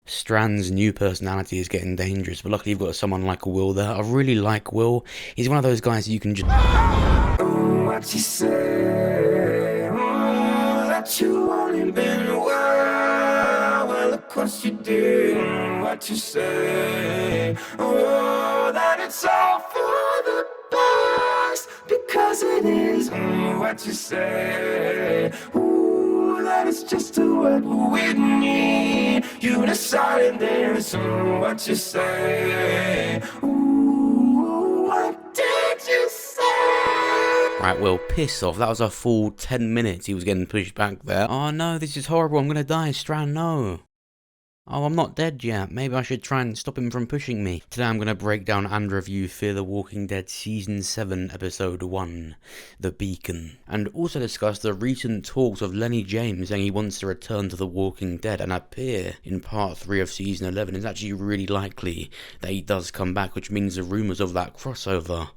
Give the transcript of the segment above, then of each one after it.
Strand's new personality is getting dangerous, but luckily you've got someone like Will there. I really like Will. He's one of those guys you can just... What you say, that you only been a while. Well, of course you did. What you say, that it's all for the best, because it is. What you say, that it's just what we need. You decided this. What you say, what did you say? Right, Will, piss off. That was a full 10 minutes he was getting pushed back there. Oh no, this is horrible. I'm gonna die. Strand, no. Oh, I'm not dead yet. Maybe I should try and stop him from pushing me. Today I'm going to break down and review Fear the Walking Dead Season 7, Episode 1, The Beacon. And also discuss the recent talks of Lenny James saying he wants to return to The Walking Dead and appear in Part 3 of Season 11. It's actually really likely that he does come back, which means the rumours of that crossover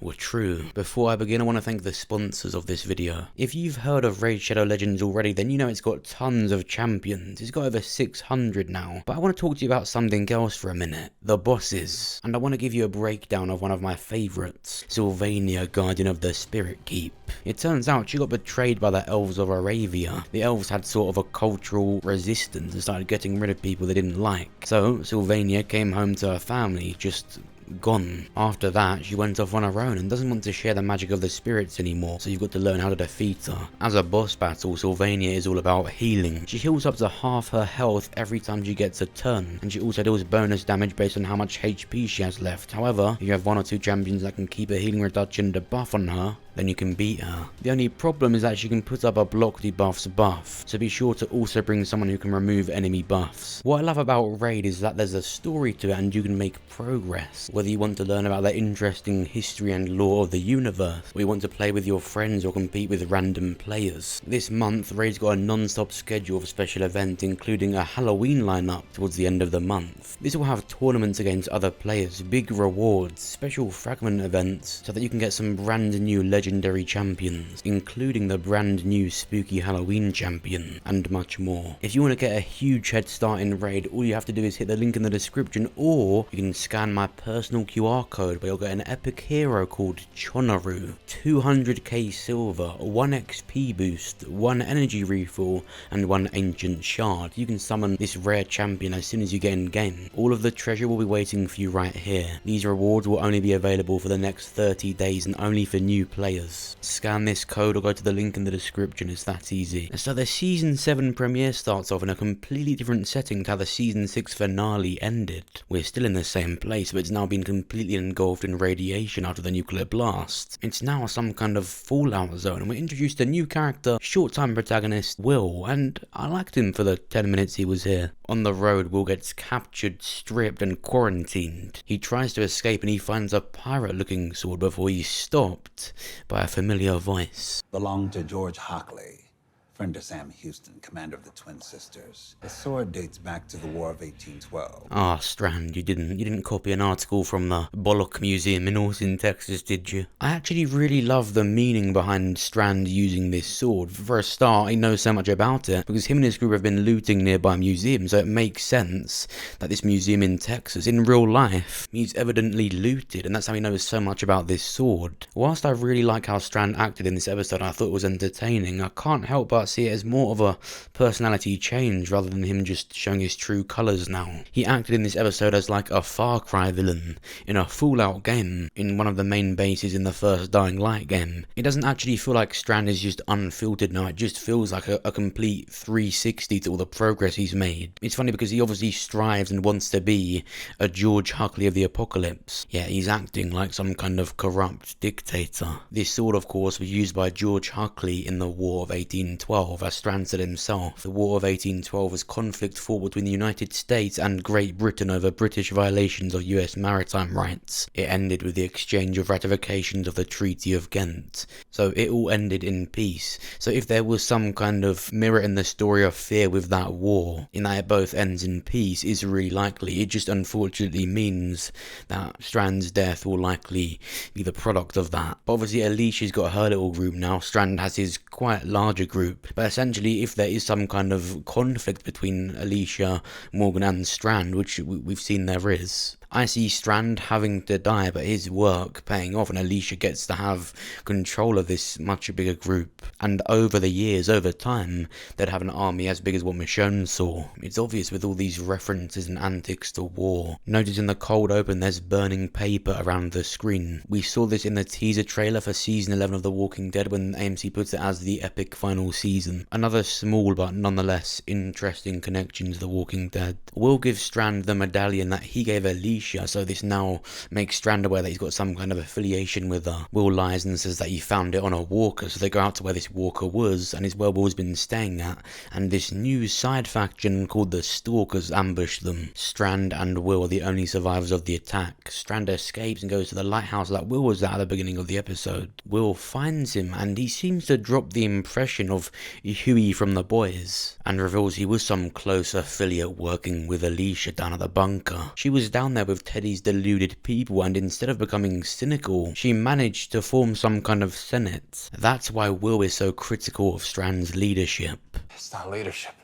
were true. Before I begin, I want to thank the sponsors of this video. If you've heard of Raid Shadow Legends already, then you know it's got tons of champions. It's got over 600 now. But I want to talk to you about something else for a minute. The bosses. And I want to give you a breakdown of one of my favourites, Sylvania, Guardian of the Spirit Keep. It turns out she got betrayed by the elves of Aravia. The elves had sort of a cultural resistance and started getting rid of people they didn't like. So Sylvania came home to her family, just gone. After that, she went off on her own and doesn't want to share the magic of the spirits anymore, so you've got to learn how to defeat her. As a boss battle, Sylvania is all about healing. She heals up to half her health every time she gets a turn, and she also deals bonus damage based on how much HP she has left. However, if you have one or two champions that can keep a healing reduction debuff on her, then you can beat her. The only problem is that she can put up a block debuffs buff, so be sure to also bring someone who can remove enemy buffs. What I love about Raid is that there's a story to it and you can make progress. Whether you want to learn about the interesting history and lore of the universe, or you want to play with your friends or compete with random players. This month, Raid's got a non-stop schedule of special events, including a Halloween lineup towards the end of the month. This will have tournaments against other players, big rewards, special fragment events, so that you can get some brand new legendary champions, including the brand new spooky Halloween champion, and much more. If you want to get a huge head start in Raid, all you have to do is hit the link in the description, or you can scan my personal QR code where you'll get an epic hero called Chonaru, 200k silver, 1 XP boost, 1 energy refill, and 1 ancient shard. You can summon this rare champion as soon as you get in game. All of the treasure will be waiting for you right here. These rewards will only be available for the next 30 days and only for new players. Scan this code or go to the link in the description, it's that easy. So the Season 7 premiere starts off in a completely different setting to how the Season 6 finale ended. We're still in the same place, but it's now been completely engulfed in radiation after the nuclear blast. It's now some kind of fallout zone, and we're introduced to a new character, short-time protagonist, Will, and I liked him for the 10 minutes he was here. On the road, Will gets captured, stripped, and quarantined. He tries to escape and he finds a pirate-looking sword before he's stopped by a familiar voice. Belonged to George Hockley, friend of Sam Houston, commander of the Twin Sisters. The sword dates back to the War of 1812. Ah, Strand, you didn't copy an article from the Bollock Museum in Austin, Texas, did you? I actually really love the meaning behind Strand using this sword. For a start, he knows so much about it because him and his group have been looting nearby museums, so it makes sense that this museum in Texas, in real life, he's evidently looted, and that's how he knows so much about this sword. Whilst I really like how Strand acted in this episode, I thought it was entertaining, I can't help but see it as more of a personality change rather than him just showing his true colours now. He acted in this episode as like a Far Cry villain in a Fallout game in one of the main bases in the first Dying Light game. It doesn't actually feel like Strand is just unfiltered now, it just feels like a complete 360 to all the progress he's made. It's funny because he obviously strives and wants to be a George Huckley of the apocalypse, yet he's acting like some kind of corrupt dictator. This sword, of course, was used by George Huckley in the War of 1812. As Strand said himself, the War of 1812 was conflict fought between the United States and Great Britain over British violations of US maritime rights. It ended with the exchange of ratifications of the Treaty of Ghent. So it all ended in peace. So if there was some kind of mirror in the story of Fear with that war, in that it both ends in peace, is really likely. It just unfortunately means that Strand's death will likely be the product of that. But obviously Alicia's got her little group now. Strand has his quite larger group group. But essentially, if there is some kind of conflict between Alicia, Morgan and Strand, which we've seen there is, I see Strand having to die, but his work paying off, and Alicia gets to have control of this much bigger group. And over the years, over time, they'd have an army as big as what Michonne saw. It's obvious with all these references and antics to war. Notice in the cold open there's burning paper around the screen. We saw this in the teaser trailer for season 11 of The Walking Dead when AMC puts it as the epic final season. Another small but nonetheless interesting connection to The Walking Dead. Will gives Strand the medallion that he gave Alicia, so this now makes Strand aware that he's got some kind of affiliation with her. Will lies and says that he found it on a walker, so they go out to where this walker was, and is where Will's been staying at, and this new side faction called the Stalkers ambush them. Strand and Will are the only survivors of the attack. Strand escapes and goes to the lighthouse that Will was at the beginning of the episode. Will finds him, and he seems to drop the impression of Huey from The Boys, and reveals he was some close affiliate working with Alicia down at the bunker. She was down there with Teddy's deluded people, and instead of becoming cynical, she managed to form some kind of senate. That's why Will is so critical of Strand's leadership. It's not leadership.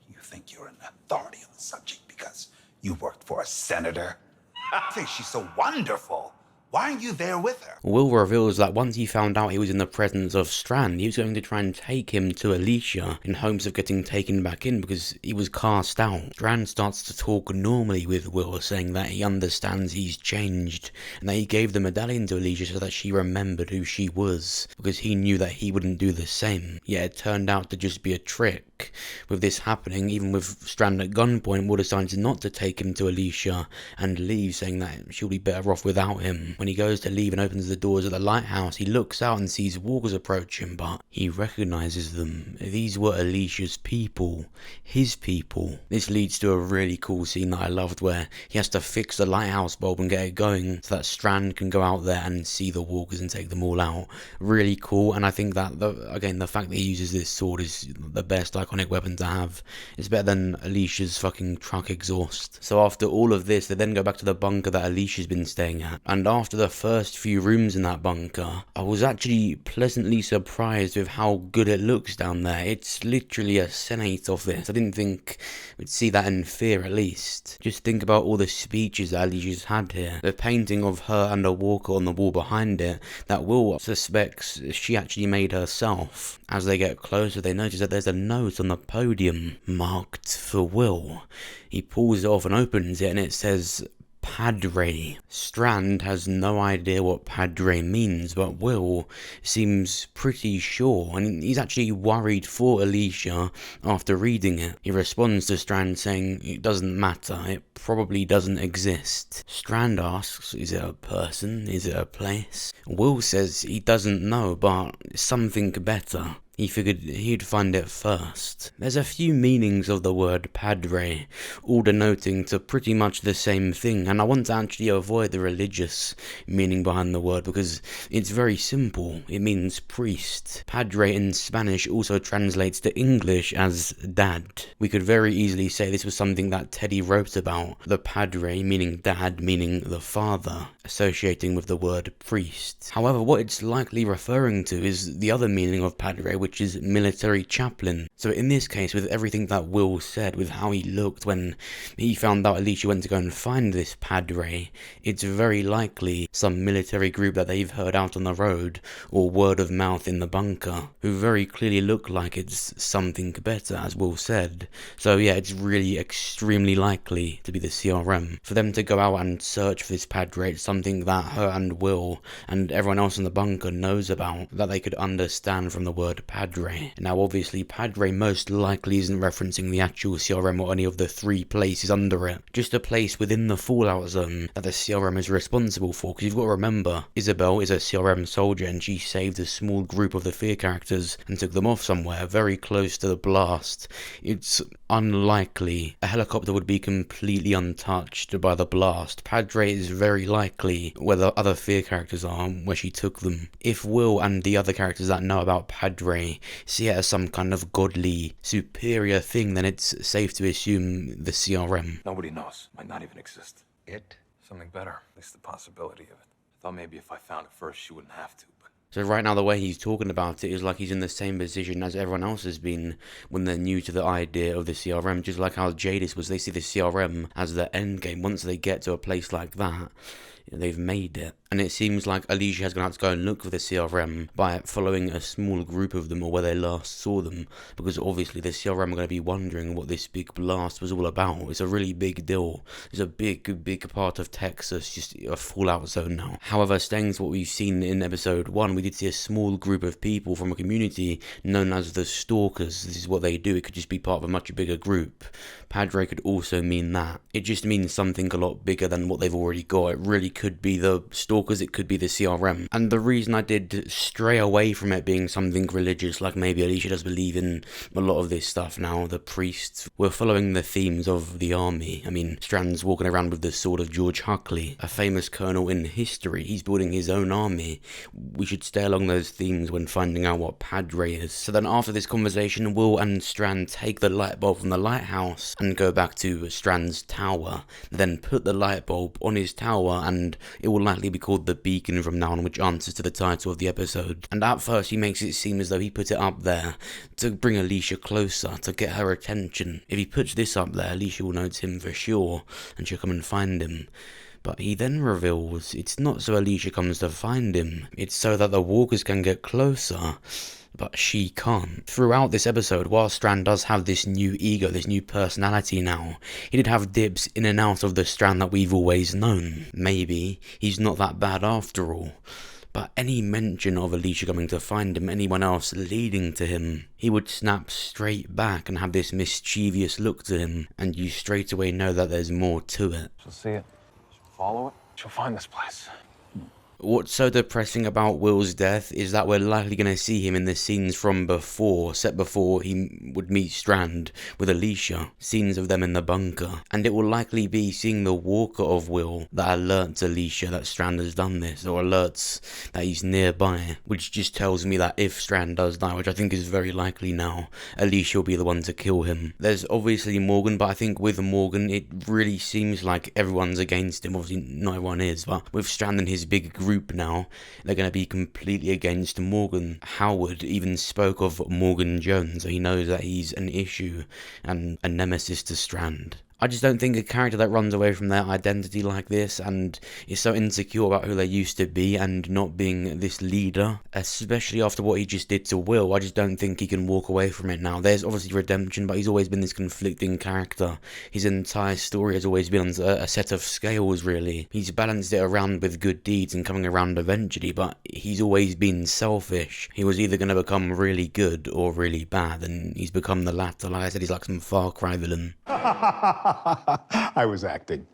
You think you're an authority on the subject because you worked for a senator? I think she's so wonderful. Why aren't you there with her? Will reveals that once he found out he was in the presence of Strand, he was going to try and take him to Alicia in hopes of getting taken back in because he was cast out. Strand starts to talk normally with Will, saying that he understands he's changed and that he gave the medallion to Alicia so that she remembered who she was, because he knew that he wouldn't do the same. Yet it turned out to just be a trick. With this happening, even with Strand at gunpoint, Will decides not to take him to Alicia and leave, saying that she'll be better off without him. When he goes to leave and opens the doors of the lighthouse, he looks out and sees walkers approach him, but he recognizes them. These were Alicia's people, his people. This leads to a really cool scene that I loved, where he has to fix the lighthouse bulb and get it going so that Strand can go out there and see the walkers and take them all out. Really cool, and I think that, the fact that he uses this sword is the best iconic weapon to have. It's better than Alicia's fucking truck exhaust. So after all of this, they then go back to the bunker that Alicia's been staying at, and after the first few rooms in that bunker, I was actually pleasantly surprised with how good it looks down there. It's literally a senate office. I didn't think we'd see that in Fear, at least. Just think about all the speeches that Alicia's had here. The painting of her and a walker on the wall behind it that Will suspects she actually made herself. As they get closer, they notice that there's a note on the podium marked for Will. He pulls it off and opens it, and it says Padre. Strand has no idea what Padre means, but Will seems pretty sure, and he's actually worried for Alicia after reading it. He responds to Strand saying it doesn't matter, it probably doesn't exist. Strand asks, is it a person? Is it a place? Will says he doesn't know, but something better. He figured he'd find it first. There's a few meanings of the word Padre, all denoting to pretty much the same thing, and I want to actually avoid the religious meaning behind the word because it's very simple. It means priest. Padre in Spanish also translates to English as dad. We could very easily say this was something that Teddy wrote about. The Padre meaning dad, meaning the father, associating with the word priest. However, what it's likely referring to is the other meaning of Padre, which is military chaplain. So in this case, with everything that Will said, with how he looked when he found out Alicia went to go and find this Padre, it's very likely some military group that they've heard out on the road, or word of mouth in the bunker, who very clearly look like it's something better, as Will said. So yeah, it's really extremely likely to be the CRM. For them to go out and search for this Padre, it's something that her and Will and everyone else in the bunker knows about, that they could understand from the word Padre. Now obviously Padre most likely isn't referencing the actual CRM or any of the 3 places under it, just a place within the Fallout zone that the CRM is responsible for, because you've got to remember, Isabel is a CRM soldier and she saved a small group of the Fear characters and took them off somewhere very close to the blast. It's unlikely a helicopter would be completely untouched by the blast. Padre is very likely where the other Fear characters are, where she took them. If Will and the other characters that know about Padre see it as some kind of godly, superior thing, then it's safe to assume the CRM. Nobody knows. Might not even exist. It? Something better. At least the possibility of it. I thought maybe if I found it first, she wouldn't have to, but So right now the way he's talking about it is like he's in the same position as everyone else has been when they're new to the idea of the CRM, just like how Jadis was. They see the CRM as their end game. Once they get to a place like that, they've made it. And it seems like Alicia has going to have to go and look for the CRM by following a small group of them or where they last saw them, because obviously the CRM are going to be wondering what this big blast was all about. It's a really big deal. It's a big part of Texas, just a fallout zone now. However, staying to what we've seen in episode 1, we did see a small group of people from a community known as the Stalkers. This is what they do. It could just be part of a much bigger group. Padre could also mean that. It just means something a lot bigger than what they've already got. It really could be the Stalkers, it could be the CRM. And the reason I did stray away from it being something religious, like maybe Alicia does believe in a lot of this stuff now, the priests were following the themes of the army. I mean, Strand's walking around with the sword of George Huckley, a famous colonel in history. He's building his own army. We should stay along those themes when finding out what Padre is. So then after this conversation, Will and Strand take the light bulb from the lighthouse and go back to Strand's tower, then put the light bulb on his tower, and it will likely be called the Beacon from now on, which answers to the title of the episode. And at first he makes it seem as though he put it up there to bring Alicia closer, to get her attention. If he puts this up there, Alicia will know it's him for sure, and she'll come and find him. But he then reveals it's not so Alicia comes to find him, it's so that the walkers can get closer. But she can't. Throughout this episode, while Strand does have this new ego, this new personality now, he did have dips in and out of the Strand that we've always known. Maybe he's not that bad after all. But any mention of Alicia coming to find him, anyone else leading to him, he would snap straight back and have this mischievous look to him, and you straight away know that there's more to it. She'll see it. She'll follow it. She'll find this place. What's so depressing about Will's death is that we're likely going to see him in the scenes from before, set before he would meet Strand with Alicia, scenes of them in the bunker, and it will likely be seeing the walker of Will that alerts Alicia that Strand has done this, or alerts that he's nearby, which just tells me that if Strand does die, which I think is very likely now, Alicia will be the one to kill him. There's obviously Morgan, but I think with Morgan it really seems like everyone's against him. Obviously not everyone is, but with Strand and his big group now, they're going to be completely against Morgan. Howard even spoke of Morgan Jones, so he knows that he's an issue and a nemesis to Strand. I just don't think a character that runs away from their identity like this and is so insecure about who they used to be and not being this leader, especially after what he just did to Will, I just don't think he can walk away from it now. There's obviously redemption, but he's always been this conflicting character. His entire story has always been on a set of scales, really. He's balanced it around with good deeds and coming around eventually, but he's always been selfish. He was either going to become really good or really bad, and he's become the latter. Like I said, he's like some Far Cry villain. I was acting.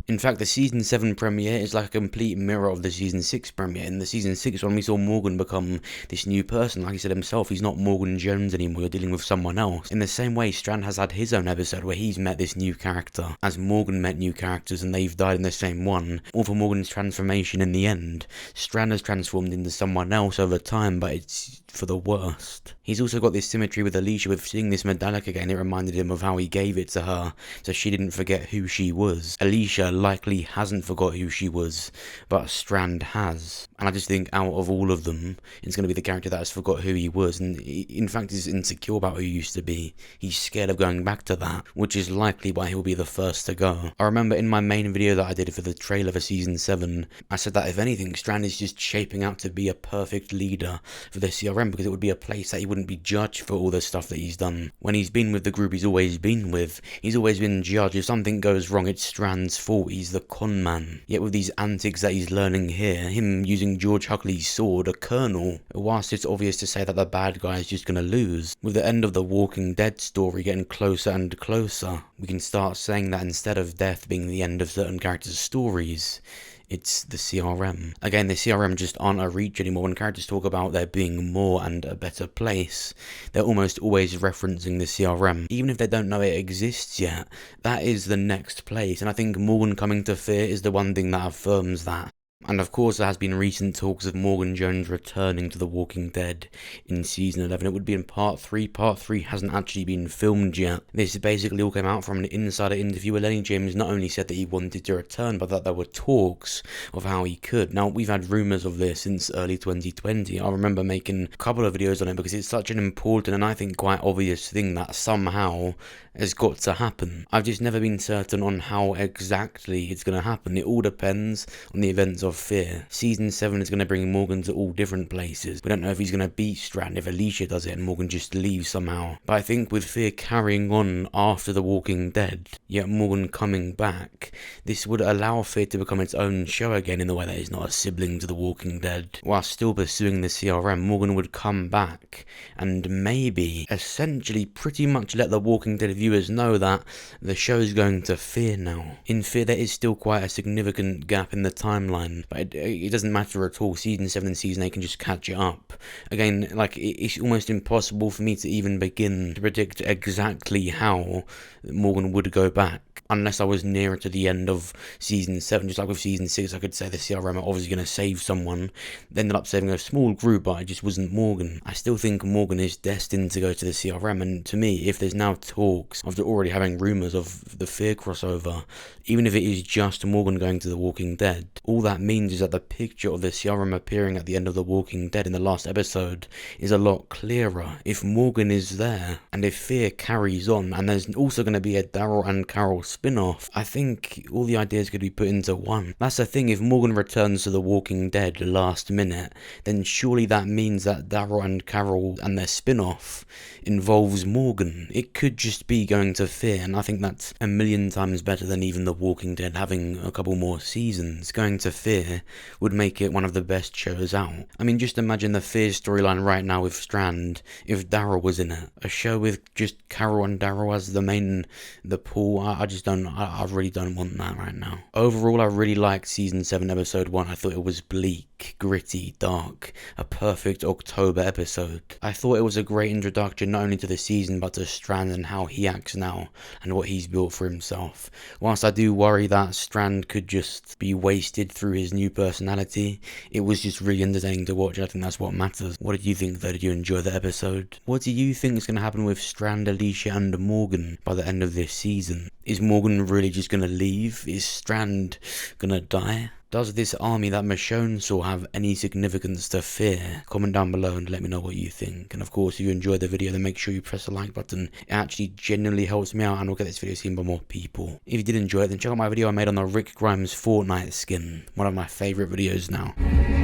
In fact, the Season 7 premiere is like a complete mirror of the Season 6 premiere. In the Season 6 one, we saw Morgan become this new person. Like he said himself, he's not Morgan Jones anymore, you're dealing with someone else. In the same way, Strand has had his own episode where he's met this new character, as Morgan met new characters and they've died in the same one. All for Morgan's transformation in the end. Strand has transformed into someone else over time, but it's for the worst. He's also got this symmetry with Alicia. With seeing this medallic again, it reminded him of how he gave it to her, so she didn't forget who she was. Alicia likely hasn't forgot who she was, but Strand has. And I just think out of all of them, it's going to be the character that has forgot who he was, and in fact is insecure about who he used to be. He's scared of going back to that, which is likely why he'll be the first to go. I remember in my main video that I did for the trailer for Season 7, I said that if anything, Strand is just shaping out to be a perfect leader for the CRM, because it would be a place that he wouldn't be judged for all the stuff that he's done. When he's been with the group he's always been with, he's always been judged. If something goes wrong, it's Strand's fault. He's the con man. Yet with these antics that he's learning here, him using George Huckley's sword, a colonel, whilst it's obvious to say that the bad guy is just gonna lose, with the end of the Walking Dead story getting closer and closer, we can start saying that instead of death being the end of certain characters' stories, it's the CRM. Again, the CRM just aren't a reach anymore. When characters talk about there being more and a better place, they're almost always referencing the CRM. Even if they don't know it exists yet, that is the next place. And I think Morgan coming to Fear is the one thing that affirms that. And of course there has been recent talks of Morgan Jones returning to The Walking Dead in season 11. It would be in part 3. Part 3 hasn't actually been filmed yet. This basically all came out from an insider interview where Lenny James not only said that he wanted to return, but that there were talks of how he could. Now, we've had rumours of this since early 2020. I remember making a couple of videos on it because it's such an important and I think quite obvious thing that somehow has got to happen. I've just never been certain on how exactly it's going to happen. It all depends on the events of Fear. Season 7 is going to bring Morgan to all different places. We don't know if he's going to beat Strand, if Alicia does it and Morgan just leaves somehow. But I think with Fear carrying on after The Walking Dead, yet Morgan coming back, this would allow Fear to become its own show again in the way that it's not a sibling to The Walking Dead. While still pursuing the CRM, Morgan would come back and maybe essentially pretty much let The Walking Dead viewers know that the show is going to Fear now. In Fear there is still quite a significant gap in the timeline, but it doesn't matter at all. Season 7 and Season 8 can just catch it up. Again, like, it's almost impossible for me to even begin to predict exactly how Morgan would go back, unless I was nearer to the end of Season 7. Just like with Season 6, I could say the CRM are obviously going to save someone. They ended up saving a small group, but it just wasn't Morgan. I still think Morgan is destined to go to the CRM, and to me, if there's now talks, after already having rumours of the Fear crossover, even if it is just Morgan going to The Walking Dead, all that means is that the picture of the CRM appearing at the end of The Walking Dead in the last episode is a lot clearer. If Morgan is there, and if Fear carries on, and there's also going to be a Daryl and Carol spin-off, I think all the ideas could be put into one. That's the thing, if Morgan returns to The Walking Dead last minute, then surely that means that Daryl and Carol and their spin-off involves Morgan. It could just be going to Fear, and I think that's a million times better than even The Walking Dead having a couple more seasons. Going to Fear would make it one of the best shows out. I mean, just imagine the Fear storyline right now with Strand if Daryl was in it. A show with just Carol and Daryl as the pool. I really don't want that right now. Overall, I really liked Season 7 Episode 1. I thought it was bleak, gritty, dark, a perfect October episode. I thought it was a great introduction not only to the season but to Strand and how he acts now and what he's built for himself. Whilst I do worry that Strand could just be wasted through his new personality, it was just really entertaining to watch. I think that's what matters. What did you think though? Did you enjoy the episode? What do you think is going to happen with Strand, Alicia and Morgan by the end of this season? Is Morgan really just going to leave? Is Strand going to die? Does this army that Michonne saw have any significance to Fear? Comment down below and let me know what you think. And of course, if you enjoyed the video, then make sure you press the like button. It actually genuinely helps me out and will get this video seen by more people. If you did enjoy it, then check out my video I made on the Rick Grimes Fortnite skin. One of my favourite videos now.